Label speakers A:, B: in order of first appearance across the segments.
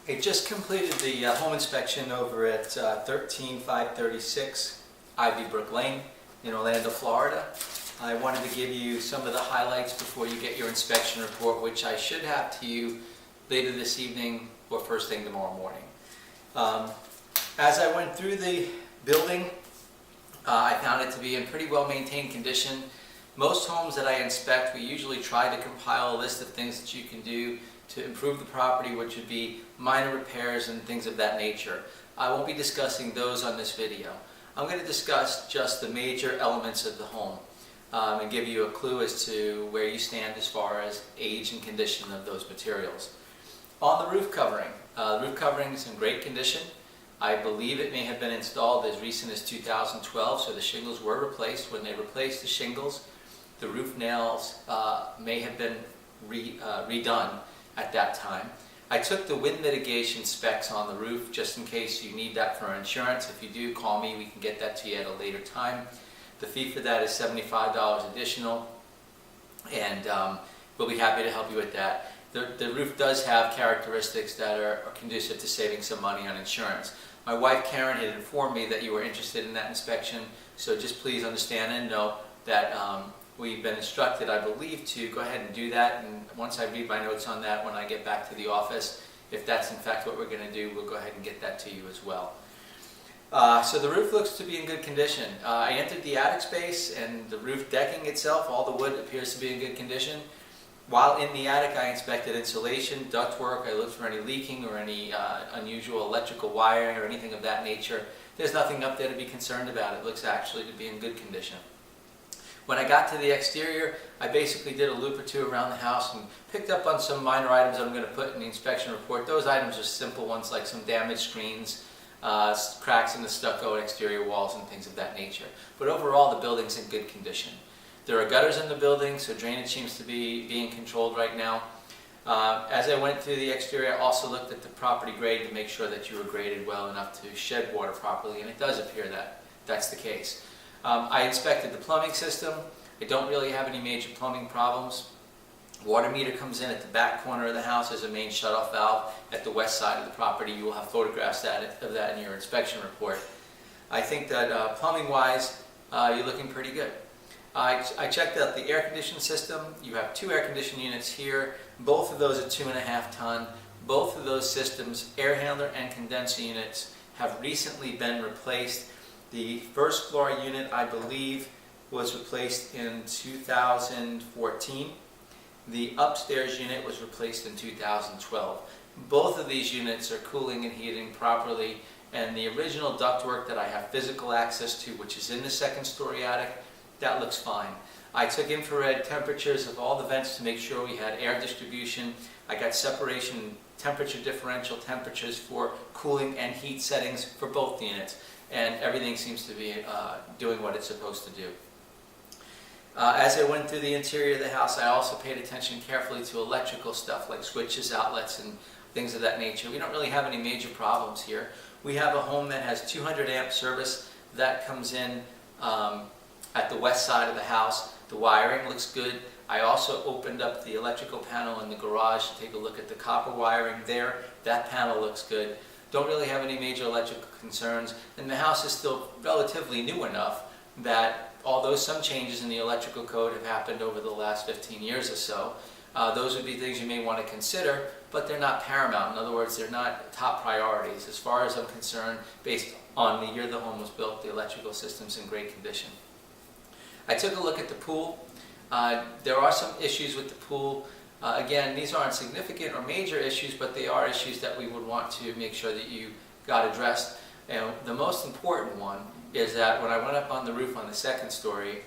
A: I just completed the home inspection over at 13536 Ivy Brook Lane in Orlando, Florida. I wanted to give you some of the highlights before you get your inspection report, which I should have to you later this evening or first thing tomorrow morning. As I went through the building, I found it to be in pretty well maintained condition. Most homes that I inspect, we usually try to compile a list of things that you can do to improve the property, which would be minor repairs and things of that nature. I won't be discussing those on this video. I'm going to discuss just the major elements of the home and give you a clue as to where you stand as far as age and condition of those materials. On the roof covering is in great condition. I believe it may have been installed as recent as 2012, so the shingles were replaced. When they replaced the shingles, the roof nails may have been redone at that time. I took the wind mitigation specs on the roof just in case you need that for insurance. If you do, call me. We can get that to you at a later time. The fee for that is $75 additional, and we'll be happy to help you with that. The roof does have characteristics that are conducive to saving some money on insurance. My wife Karen had informed me that you were interested in that inspection, so just please understand and know that we've been instructed, I believe, to go ahead and do that, and once I read my notes on that when I get back to the office, if that's in fact what we're going to do, we'll go ahead and get that to you as well. So the roof looks to be in good condition. I entered the attic space, and the roof decking itself, all the wood appears to be in good condition. While in the attic, I inspected insulation, ductwork. I looked for any leaking or any unusual electrical wiring or anything of that nature. There's nothing up there to be concerned about. It looks actually to be in good condition. When I got to the exterior, I basically did a loop or two around the house and picked up on some minor items I'm going to put in the inspection report. Those items are simple ones like some damaged screens, cracks in the stucco and exterior walls and things of that nature. But overall, the building's in good condition. There are gutters in the building, so drainage seems to be being controlled right now. As I went through the exterior, I also looked at the property grade to make sure that you were graded well enough to shed water properly, and it does appear that that's the case. I inspected the plumbing system. I don't really have any major plumbing problems. Water meter comes in at the back corner of the house. There's a main shutoff valve at the west side of the property. You will have photographs of that in your inspection report. I think that plumbing-wise, you're looking pretty good. I checked out the air conditioning system. You have two air conditioning units here. Both of those are 2.5 ton. Both of those systems, air handler and condenser units, have recently been replaced. The first floor unit, I believe, was replaced in 2014. The upstairs unit was replaced in 2012. Both of these units are cooling and heating properly, and the original ductwork that I have physical access to, which is in the second story attic, that looks fine. I took infrared temperatures of all the vents to make sure we had air distribution. I got separation temperature differential temperatures for cooling and heat settings for both units, and everything seems to be doing what it's supposed to do. As I went through the interior of the house, I also paid attention carefully to electrical stuff like switches, outlets, and things of that nature. We don't really have any major problems here. We have a home that has 200 amp service that comes in at the west side of the house. The wiring looks good. I also opened up the electrical panel in the garage to take a look at the copper wiring there. That panel looks good. Don't really have any major electrical concerns, and the house is still relatively new enough that although some changes in the electrical code have happened over the last 15 years or so, those would be things you may want to consider, but they're not paramount. In other words, they're not top priorities. As far as I'm concerned, based on the year the home was built, the electrical system's in great condition. I took a look at the pool. There are some issues with the pool. Again, these aren't significant or major issues, but they are issues that we would want to make sure that you got addressed. And the most important one is that when I went up on the roof on the second story,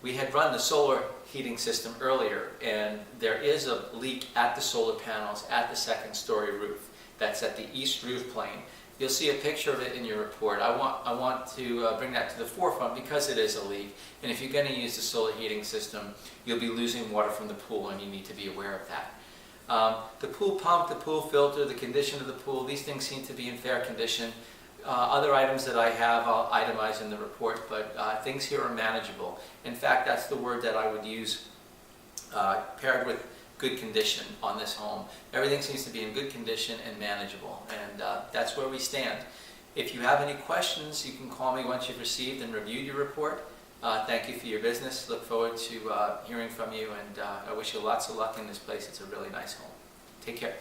A: we had run the solar heating system earlier, and there is a leak at the solar panels at the second story roof. That's at the east roof plane. You'll see a picture of it in your report. I want to bring that to the forefront because it is a leak, and if you're going to use the solar heating system, you'll be losing water from the pool, and you need to be aware of that. The pool pump, the pool filter, the condition of the pool, these things seem to be in fair condition. Other items that I have, I'll itemize in the report, but things here are manageable. In fact, that's the word that I would use paired with good condition on this home. Everything seems to be in good condition and manageable, and that's where we stand. If you have any questions, you can call me once you've received and reviewed your report. Thank you for your business. Look forward to hearing from you, and I wish you lots of luck in this place. It's a really nice home. Take care.